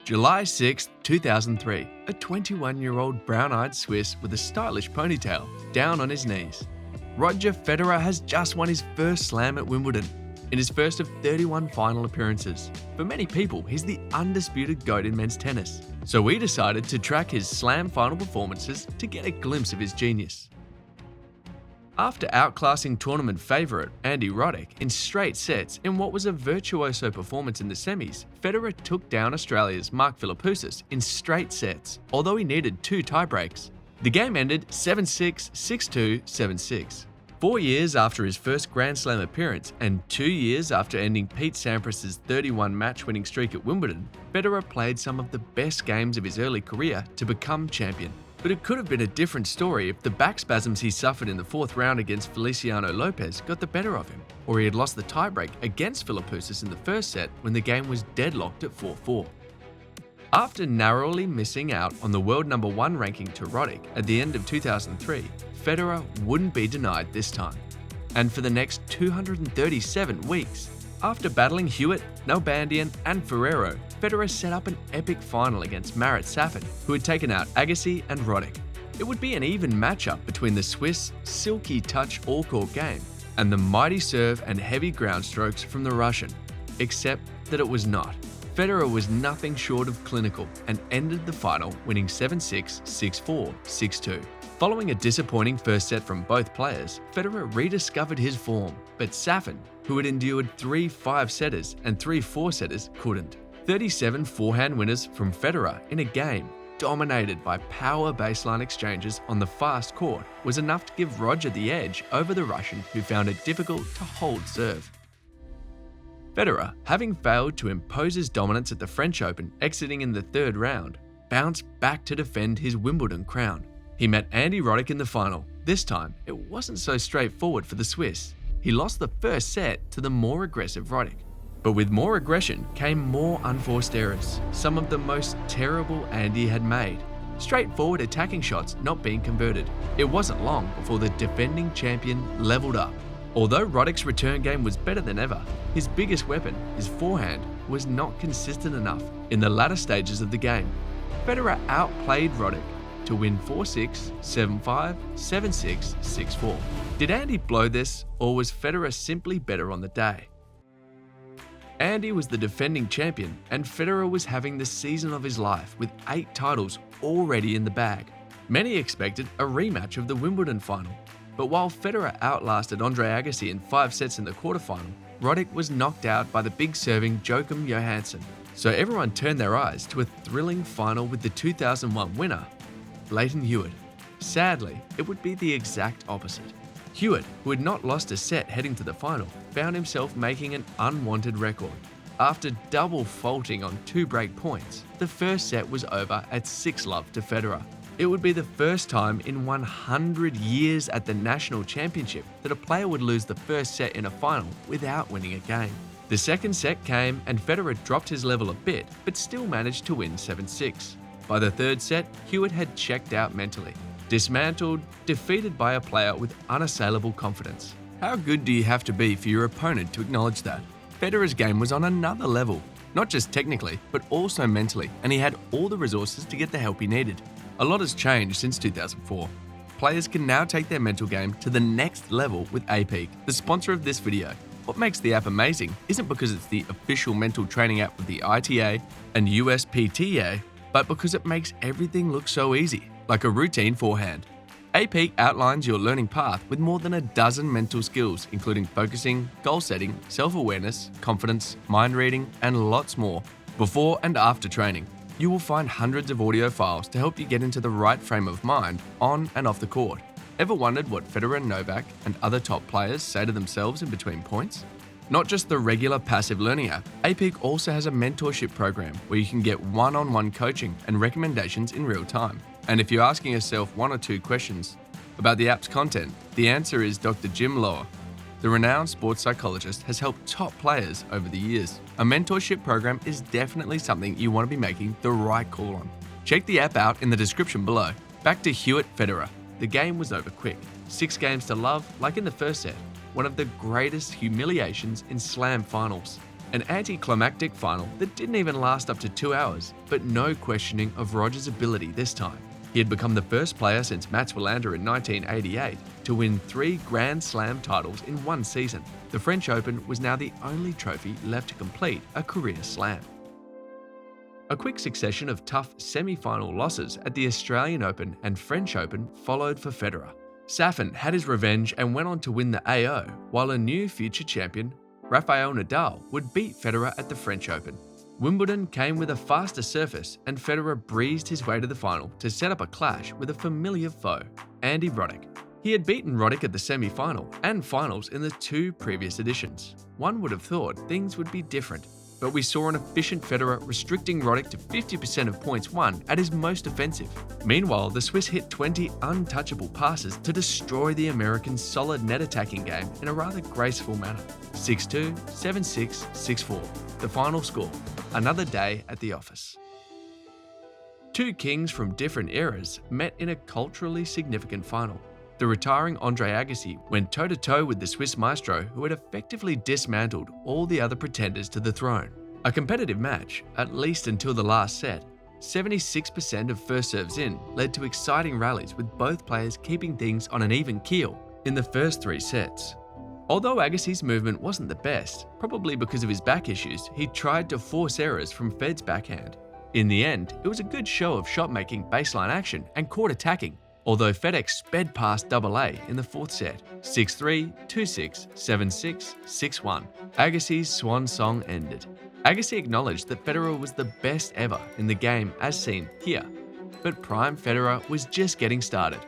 July 6, 2003, a 21-year-old brown-eyed Swiss with a stylish ponytail, down on his knees. Roger Federer has just won his first slam at Wimbledon, in his first of 31 final appearances. For many people, he's the undisputed GOAT in men's tennis. So we decided to track his slam final performances to get a glimpse of his genius. After outclassing tournament favourite Andy Roddick in straight sets in what was a virtuoso performance in the semis, Federer took down Australia's Mark Philippoussis in straight sets, although he needed 2 tiebreaks. The game ended 7-6, 6-2, 7-6. 4 years after his first Grand Slam appearance and 2 years after ending Pete Sampras's 31 match-winning streak at Wimbledon, Federer played some of the best games of his early career to become champion. But it could have been a different story if the back spasms he suffered in the 4th round against Feliciano Lopez got the better of him, or he had lost the tiebreak against Philippoussis in the first set when the game was deadlocked at 4-4. After narrowly missing out on the world number 1 ranking to Roddick at the end of 2003, Federer wouldn't be denied this time. And for the next 237 weeks, after battling Hewitt, Nalbandian and Ferrero, Federer set up an epic final against Marat Safin, who had taken out Agassi and Roddick. It would be an even matchup between the Swiss' silky touch all-court game and the mighty serve and heavy ground strokes from the Russian, except that it was not. Federer was nothing short of clinical and ended the final winning 7-6, 6-4, 6-2. Following a disappointing first set from both players, Federer rediscovered his form, but Safin, who had endured 3 5-setters and 3 4-setters, couldn't. 37 forehand winners from Federer in a game dominated by power baseline exchanges on the fast court was enough to give Roger the edge over the Russian, who found it difficult to hold serve. Federer, having failed to impose his dominance at the French Open, exiting in the 3rd round, bounced back to defend his Wimbledon crown. He met Andy Roddick in the final. This time, it wasn't so straightforward for the Swiss. He lost the first set to the more aggressive Roddick. But with more aggression came more unforced errors, some of the most terrible Andy had made. Straightforward attacking shots not being converted. It wasn't long before the defending champion leveled up. Although Roddick's return game was better than ever, his biggest weapon, his forehand, was not consistent enough in the latter stages of the game. Federer outplayed Roddick to win 4-6, 7-5, 7-6, 6-4. Did Andy blow this, or was Federer simply better on the day? Andy was the defending champion, and Federer was having the season of his life with 8 titles already in the bag. Many expected a rematch of the Wimbledon final, but while Federer outlasted Andre Agassi in 5 sets in the quarterfinal, Roddick was knocked out by the big serving Joachim Johansson. So everyone turned their eyes to a thrilling final with the 2001 winner, Lleyton Hewitt. Sadly, it would be the exact opposite. Hewitt, who had not lost a set heading to the final, found himself making an unwanted record. After double faulting on 2 break points, the first set was over at 6-love to Federer. It would be the first time in 100 years at the national championship that a player would lose the first set in a final without winning a game. The second set came and Federer dropped his level a bit, but still managed to win 7-6. By the 3rd set, Hewitt had checked out mentally. Dismantled, defeated by a player with unassailable confidence. How good do you have to be for your opponent to acknowledge that? Federer's game was on another level, not just technically, but also mentally, and he had all the resources to get the help he needed. A lot has changed since 2004. Players can now take their mental game to the next level with APEAK, the sponsor of this video. What makes the app amazing isn't because it's the official mental training app of the ITA and USPTA, but because it makes everything look so easy, like a routine forehand. APEAK outlines your learning path with more than a dozen mental skills, including focusing, goal setting, self-awareness, confidence, mind reading, and lots more. Before and after training, you will find hundreds of audio files to help you get into the right frame of mind on and off the court. Ever wondered what Federer, Novak, and other top players say to themselves in between points? Not just the regular passive learning app, APEAK also has a mentorship program where you can get one-on-one coaching and recommendations in real time. And if you're asking yourself 1 or 2 questions about the app's content, the answer is Dr. Jim Lower. The renowned sports psychologist has helped top players over the years. A mentorship program is definitely something you want to be making the right call on. Check the app out in the description below. Back to Hewitt Federer. The game was over quick. 6 games to love, like in the first set. One of the greatest humiliations in slam finals. An anticlimactic final that didn't even last up to 2 hours, but no questioning of Roger's ability this time. He had become the first player since Mats Wilander in 1988 to win 3 Grand Slam titles in one season. The French Open was now the only trophy left to complete a career slam. A quick succession of tough semi-final losses at the Australian Open and French Open followed for Federer. Safin had his revenge and went on to win the AO, while a new future champion, Rafael Nadal, would beat Federer at the French Open. Wimbledon came with a faster surface, and Federer breezed his way to the final to set up a clash with a familiar foe, Andy Roddick. He had beaten Roddick at the semi-final and finals in the 2 previous editions. One would have thought things would be different, but we saw an efficient Federer restricting Roddick to 50% of points won at his most offensive. Meanwhile, the Swiss hit 20 untouchable passes to destroy the American's solid net attacking game in a rather graceful manner. 6-2, 7-6, 6-4. The final score. Another day at the office. 2 kings from different eras met in a culturally significant final. The retiring Andre Agassi went toe-to-toe with the Swiss maestro who had effectively dismantled all the other pretenders to the throne. A competitive match, at least until the last set. 76% of first serves in led to exciting rallies, with both players keeping things on an even keel in the first 3 sets. Although Agassi's movement wasn't the best, probably because of his back issues, he tried to force errors from Fed's backhand. In the end, it was a good show of shot-making, baseline action, and court attacking, although FedEx sped past AA in the 4th set. 6-3, 2-6, 7-6, 6-1. Agassi's swan song ended. Agassi acknowledged that Federer was the best ever in the game as seen here, but prime Federer was just getting started.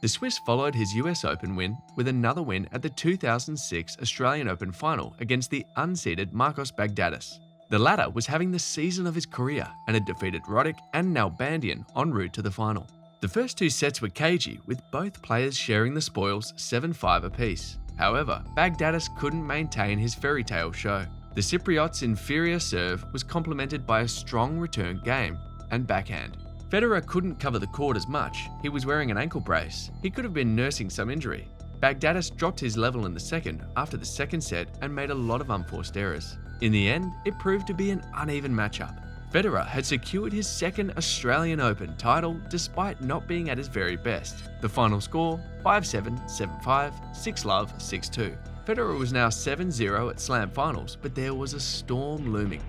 The Swiss followed his US Open win with another win at the 2006 Australian Open final against the unseeded Marcos Baghdatis. The latter was having the season of his career and had defeated Roddick and Nalbandian en route to the final. The first 2 sets were cagey, with both players sharing the spoils 7-5 apiece. However, Baghdatis couldn't maintain his fairy tale show. The Cypriot's inferior serve was complemented by a strong return game and backhand. Federer couldn't cover the court as much. He was wearing an ankle brace. He could have been nursing some injury. Baghdatis dropped his level in the second after the second set and made a lot of unforced errors. In the end, it proved to be an uneven matchup. Federer had secured his 2nd Australian Open title despite not being at his very best. The final score, 5-7, 7-5, 6-love, 6-2. Federer was now 7-0 at Slam finals, but there was a storm looming.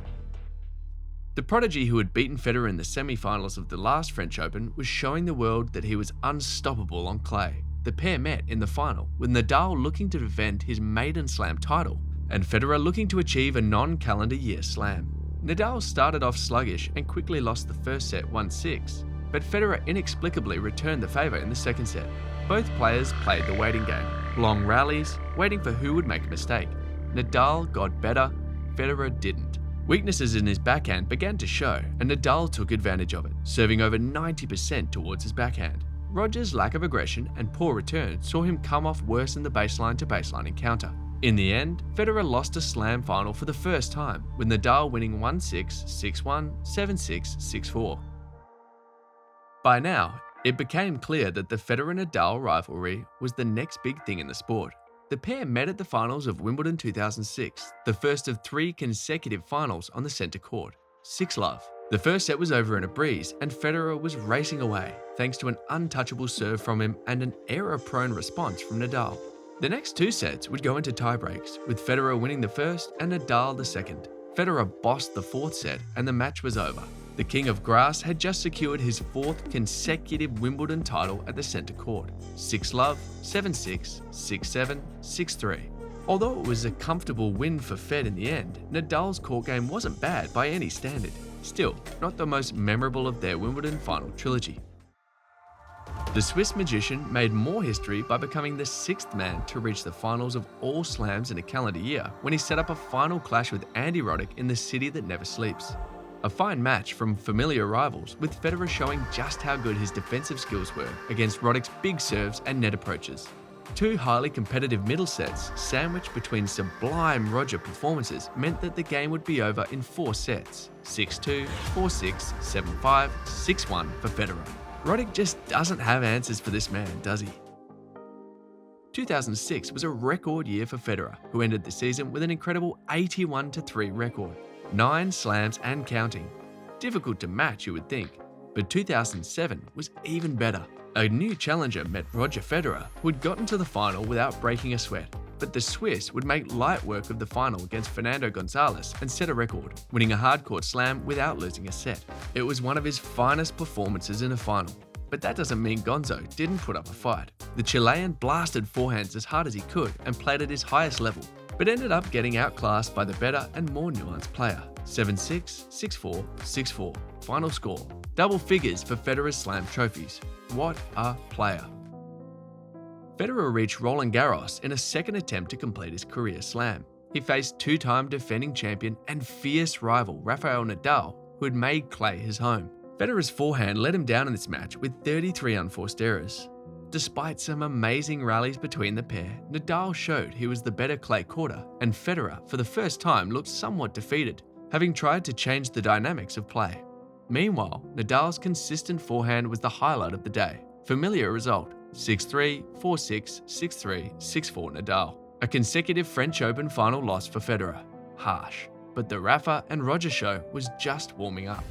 The prodigy who had beaten Federer in the semi-finals of the last French Open was showing the world that he was unstoppable on clay. The pair met in the final, with Nadal looking to defend his maiden Slam title, and Federer looking to achieve a non-calendar year Slam. Nadal started off sluggish and quickly lost the first set 1-6, but Federer inexplicably returned the favour in the second set. Both players played the waiting game, long rallies, waiting for who would make a mistake. Nadal got better, Federer didn't. Weaknesses in his backhand began to show, and Nadal took advantage of it, serving over 90% towards his backhand. Roger's lack of aggression and poor return saw him come off worse in the baseline-to-baseline encounter. In the end, Federer lost a Slam final for the first time, with Nadal winning 1-6, 6-1, 7-6, 6-4. By now, it became clear that the Federer-Nadal rivalry was the next big thing in the sport. The pair met at the finals of Wimbledon 2006, the first of 3 consecutive finals on the centre court. 6-love. The first set was over in a breeze, and Federer was racing away, thanks to an untouchable serve from him and an error-prone response from Nadal. The next 2 sets would go into tiebreaks, with Federer winning the first and Nadal the second. Federer bossed the 4th set, and the match was over. The King of Grass had just secured his 4th consecutive Wimbledon title at the centre court. 6-love, 7-6, 6-7, 6-3. Although it was a comfortable win for Fed in the end, Nadal's court game wasn't bad by any standard. Still, not the most memorable of their Wimbledon final trilogy. The Swiss magician made more history by becoming the 6th man to reach the finals of all slams in a calendar year when he set up a final clash with Andy Roddick in the city that never sleeps. A fine match from familiar rivals, with Federer showing just how good his defensive skills were against Roddick's big serves and net approaches. 2 highly competitive middle sets, sandwiched between sublime Roger performances, meant that the game would be over in 4 sets: 6-2, 4-6, 7-5, 6-1 for Federer. Roddick just doesn't have answers for this man, does he? 2006 was a record year for Federer, who ended the season with an incredible 81-3 record, 9 slams and counting. Difficult to match, you would think, but 2007 was even better. A new challenger met Roger Federer, who had gotten to the final without breaking a sweat, but the Swiss would make light work of the final against Fernando Gonzalez and set a record, winning a hard-court slam without losing a set. It was one of his finest performances in a final. But that doesn't mean Gonzo didn't put up a fight. The Chilean blasted forehands as hard as he could and played at his highest level, but ended up getting outclassed by the better and more nuanced player. 7-6, 6-4, 6-4. Final score. Double figures for Federer's slam trophies. What a player. Federer reached Roland Garros in a second attempt to complete his career slam. He faced two-time defending champion and fierce rival Rafael Nadal, who had made clay his home. Federer's forehand let him down in this match with 33 unforced errors. Despite some amazing rallies between the pair, Nadal showed he was the better clay courter, and Federer, for the first time, looked somewhat defeated, having tried to change the dynamics of play. Meanwhile, Nadal's consistent forehand was the highlight of the day. Familiar result: 6-3, 4-6, 6-3, 6-4 Nadal. A consecutive French Open final loss for Federer. Harsh, but the Rafa and Roger show was just warming up.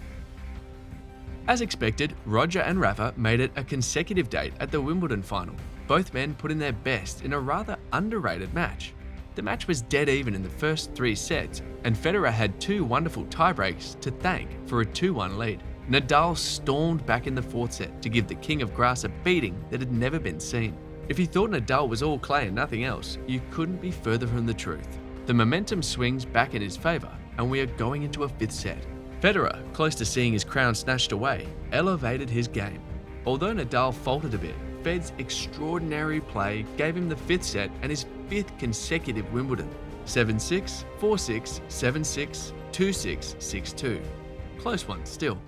As expected, Roger and Rafa made it a consecutive date at the Wimbledon final. Both men put in their best in a rather underrated match. The match was dead even in the first 3 sets, and Federer had 2 wonderful tiebreaks to thank for a 2-1 lead. Nadal stormed back in the 4th set to give the King of Grass a beating that had never been seen. If you thought Nadal was all clay and nothing else, you couldn't be further from the truth. The momentum swings back in his favour, and we are going into a 5th set. Federer, close to seeing his crown snatched away, elevated his game. Although Nadal faltered a bit, Fed's extraordinary play gave him the 5th set and his 5th consecutive Wimbledon. 7-6, 4-6, 7-6, 2-6, 6-2. Close one still.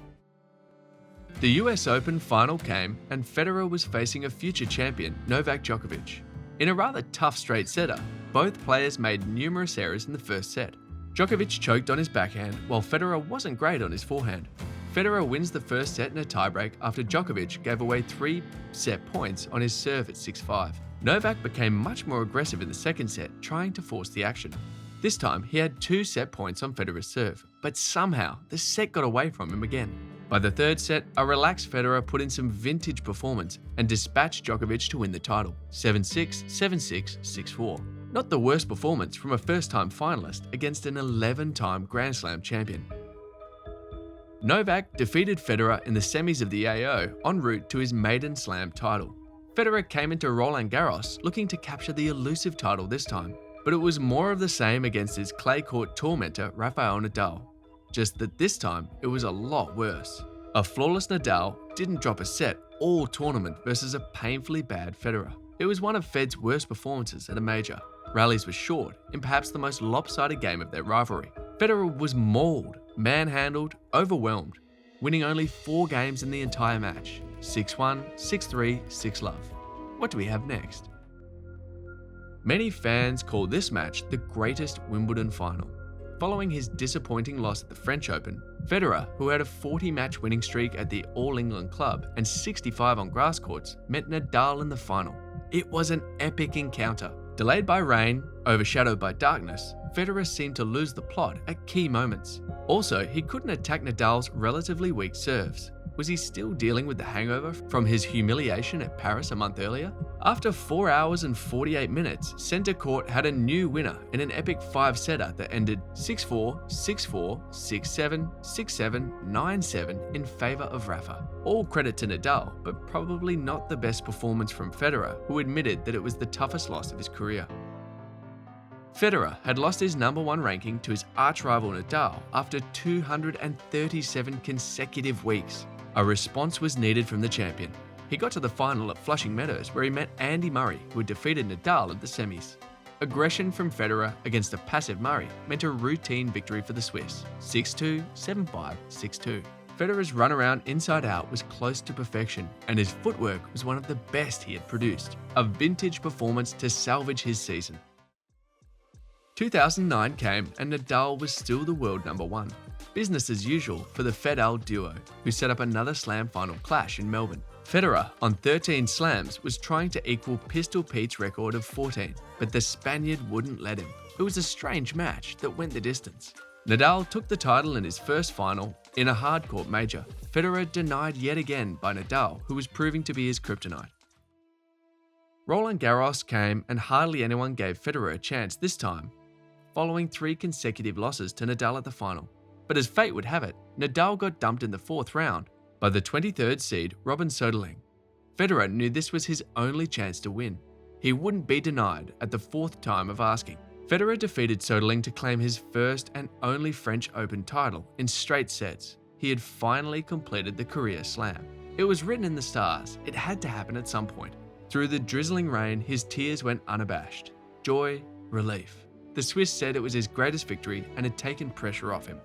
The US Open final came, and Federer was facing a future champion, Novak Djokovic. In a rather tough straight setter, both players made numerous errors in the first set. Djokovic choked on his backhand, while Federer wasn't great on his forehand. Federer wins the first set in a tiebreak after Djokovic gave away 3 set points on his serve at 6-5. Novak became much more aggressive in the second set, trying to force the action. This time, he had 2 set points on Federer's serve, but somehow the set got away from him again. By the third set, a relaxed Federer put in some vintage performance and dispatched Djokovic to win the title. 7-6, 7-6, 6-4. Not the worst performance from a first-time finalist against an 11-time Grand Slam champion. Novak defeated Federer in the semis of the AO en route to his maiden Slam title. Federer came into Roland Garros looking to capture the elusive title this time, but it was more of the same against his clay court tormentor Rafael Nadal. Just that this time, it was a lot worse. A flawless Nadal didn't drop a set all tournament versus a painfully bad Federer. It was one of Fed's worst performances at a major. Rallies were short in perhaps the most lopsided game of their rivalry. Federer was mauled, manhandled, overwhelmed, winning only 4 games in the entire match. 6-1, 6-3, 6-love. What do we have next? Many fans call this match the greatest Wimbledon final. Following his disappointing loss at the French Open, Federer, who had a 40-match winning streak at the All England Club and 65 on grass courts, met Nadal in the final. It was an epic encounter. Delayed by rain, overshadowed by darkness, Federer seemed to lose the plot at key moments. Also, he couldn't attack Nadal's relatively weak serves. Was he still dealing with the hangover from his humiliation at Paris a month earlier? After 4 hours and 48 minutes, Centre Court had a new winner in an epic 5-setter that ended 6-4, 6-4, 6-7, 6-7, 9-7 in favour of Rafa. All credit to Nadal, but probably not the best performance from Federer, who admitted that it was the toughest loss of his career. Federer had lost his #1 ranking to his arch-rival Nadal after 237 consecutive weeks. A response was needed from the champion. He got to the final at Flushing Meadows, where he met Andy Murray, who had defeated Nadal at the semis. Aggression from Federer against a passive Murray meant a routine victory for the Swiss, 6-2, 7-5, 6-2. Federer's runaround inside-out was close to perfection, and his footwork was one of the best he had produced. A vintage performance to salvage his season. 2009 came, and Nadal was still the world #1. business as usual for the Federer duo, who set up another slam final clash in Melbourne. Federer, on 13 slams, was trying to equal Pistol Pete's record of 14, but the Spaniard wouldn't let him. It was a strange match that went the distance. Nadal took the title in his first final in a hard-court major. Federer denied yet again by Nadal, who was proving to be his kryptonite. Roland Garros came and hardly anyone gave Federer a chance this time, following 3 consecutive losses to Nadal at the final. But as fate would have it, Nadal got dumped in the 4th round by the 23rd seed Robin Soderling. Federer knew this was his only chance to win. He wouldn't be denied at the 4th time of asking. Federer defeated Soderling to claim his first and only French Open title in straight sets. He had finally completed the career slam. It was written in the stars. It had to happen at some point. Through the drizzling rain, his tears went unabashed. Joy, relief. The Swiss said it was his greatest victory and had taken pressure off him.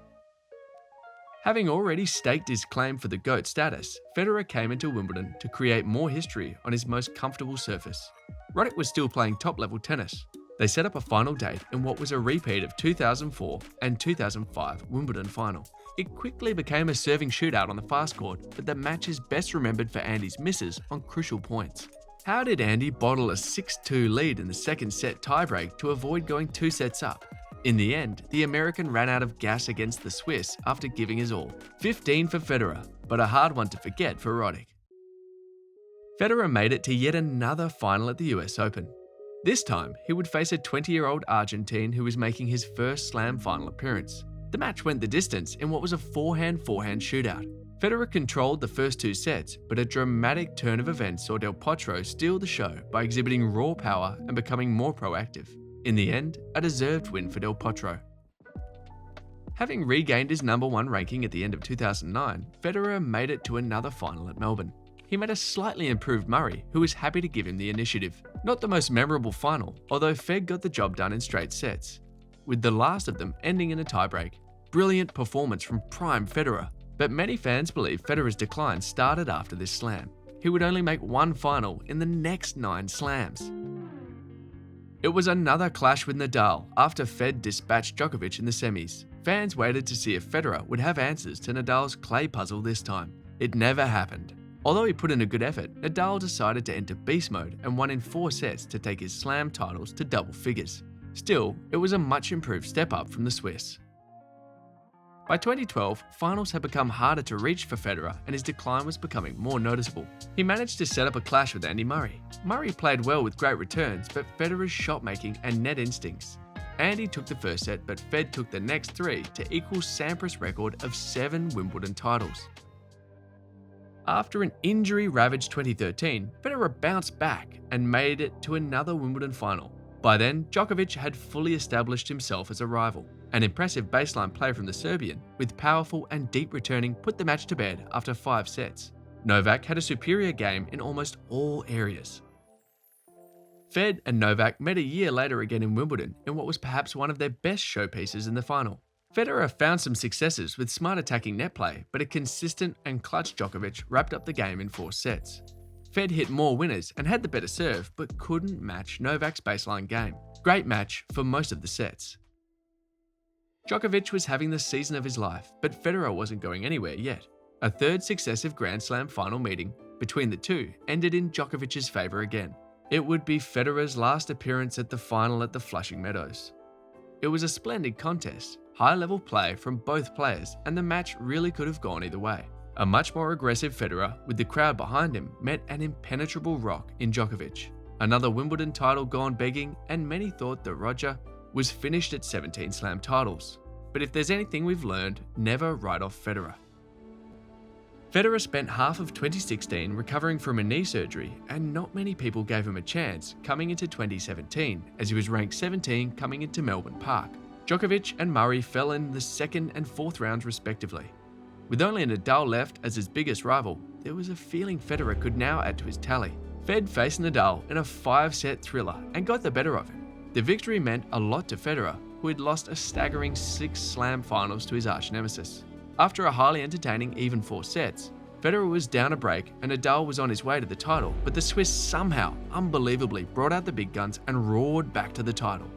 Having already staked his claim for the GOAT status, Federer came into Wimbledon to create more history on his most comfortable surface. Roddick was still playing top-level tennis. They set up a final date in what was a repeat of 2004 and 2005 Wimbledon final. It quickly became a serving shootout on the fast court, but the match is best remembered for Andy's misses on crucial points. How did Andy bottle a 6-2 lead in the second set tiebreak to avoid going 2 sets up? In the end, the American ran out of gas against the Swiss after giving his all. 15 for Federer, but a hard one to forget for Roddick. Federer made it to yet another final at the US Open. This time, he would face a 20-year-old Argentine who was making his first slam final appearance. The match went the distance in what was a forehand-forehand shootout. Federer controlled the first 2 sets, but a dramatic turn of events saw Del Potro steal the show by exhibiting raw power and becoming more proactive. In the end, a deserved win for Del Potro. Having regained his #1 ranking at the end of 2009, Federer made it to another final at Melbourne. He met a slightly improved Murray, who was happy to give him the initiative. Not the most memorable final, although Fed got the job done in straight sets, with the last of them ending in a tiebreak. Brilliant performance from prime Federer, but many fans believe Federer's decline started after this slam. He would only make 1 final in the next 9 slams. It was another clash with Nadal after Fed dispatched Djokovic in the semis. Fans waited to see if Federer would have answers to Nadal's clay puzzle this time. It never happened. Although he put in a good effort, Nadal decided to enter beast mode and won in 4 sets to take his slam titles to double figures. Still, it was a much improved step up from the Swiss. By 2012, finals had become harder to reach for Federer and his decline was becoming more noticeable. He managed to set up a clash with Andy Murray. Murray played well with great returns, but Federer's shot-making and net instincts. Andy took the first set, but Fed took the next 3 to equal Sampras' record of 7 Wimbledon titles. After an injury-ravaged 2013, Federer bounced back and made it to another Wimbledon final. By then, Djokovic had fully established himself as a rival. An impressive baseline play from the Serbian, with powerful and deep returning, put the match to bed after 5 sets. Novak had a superior game in almost all areas. Fed and Novak met a year later again in Wimbledon in what was perhaps one of their best showpieces in the final. Federer found some successes with smart attacking net play, but a consistent and clutch Djokovic wrapped up the game in 4 sets. Fed hit more winners and had the better serve, but couldn't match Novak's baseline game. Great match for most of the sets. Djokovic was having the season of his life, but Federer wasn't going anywhere yet. A 3rd successive Grand Slam final meeting between the two ended in Djokovic's favour again. It would be Federer's last appearance at the final at the Flushing Meadows. It was a splendid contest, high-level play from both players, and the match really could have gone either way. A much more aggressive Federer, with the crowd behind him, met an impenetrable rock in Djokovic. Another Wimbledon title gone begging, and many thought that Roger was finished at 17 slam titles. But if there's anything we've learned, never write off Federer. Federer spent half of 2016 recovering from a knee surgery, and not many people gave him a chance coming into 2017, as he was ranked 17 coming into Melbourne Park. Djokovic and Murray fell in the 2nd and 4th rounds respectively. With only Nadal left as his biggest rival, there was a feeling Federer could now add to his tally. Fed faced Nadal in a 5-set thriller and got the better of him. The victory meant a lot to Federer, who had lost a staggering 6 slam finals to his arch-nemesis. After a highly entertaining even 4 sets, Federer was down a break and Nadal was on his way to the title, but the Swiss somehow, unbelievably, brought out the big guns and roared back to the title.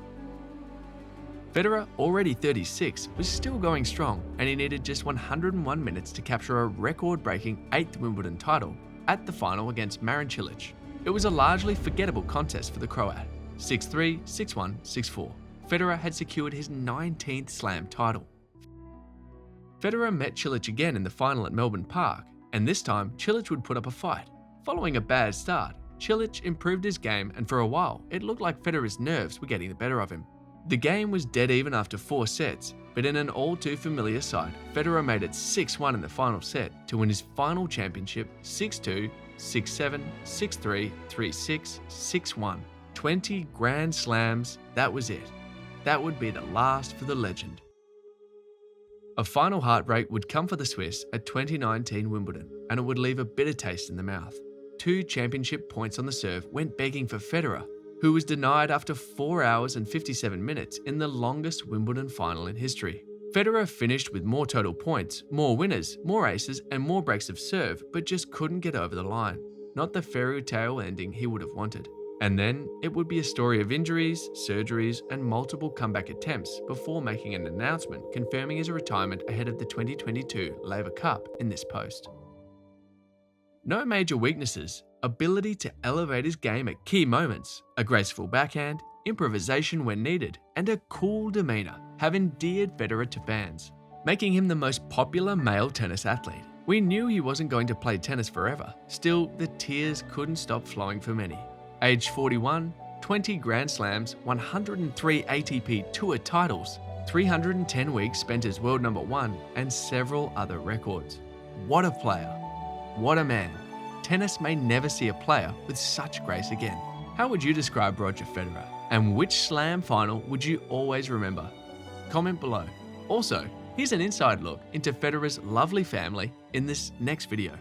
Federer, already 36, was still going strong, and he needed just 101 minutes to capture a record-breaking 8th Wimbledon title at the final against Marin Cilic. It was a largely forgettable contest for the Croat. 6-3, 6-1, 6-4. Federer had secured his 19th Slam title. Federer met Cilic again in the final at Melbourne Park, and this time Cilic would put up a fight. Following a bad start, Cilic improved his game, and for a while it looked like Federer's nerves were getting the better of him. The game was dead even after 4 sets, but in an all-too-familiar side, Federer made it 6-1 in the final set to win his final championship 6-2, 6-7, 6-3, 3-6, 6-1. 20 Grand Slams, that was it. That would be the last for the legend. A final heartbreak would come for the Swiss at 2019 Wimbledon, and it would leave a bitter taste in the mouth. 2 championship points on the serve went begging for Federer, who was denied after 4 hours and 57 minutes in the longest Wimbledon final in history. Federer finished with more total points, more winners, more aces, and more breaks of serve, but just couldn't get over the line. Not the fairy tale ending he would have wanted. And then it would be a story of injuries, surgeries, and multiple comeback attempts before making an announcement confirming his retirement ahead of the 2022 Laver Cup in this post. No major weaknesses, ability to elevate his game at key moments, a graceful backhand, improvisation when needed, and a cool demeanour have endeared Federer to fans, making him the most popular male tennis athlete. We knew he wasn't going to play tennis forever, still the tears couldn't stop flowing for many. Aged 41, 20 Grand Slams, 103 ATP Tour titles, 310 weeks spent as world number 1, and several other records. What a player. What a man. Tennis may never see a player with such grace again. How would you describe Roger Federer? And which Slam final would you always remember? Comment below. Also, here's an inside look into Federer's lovely family in this next video.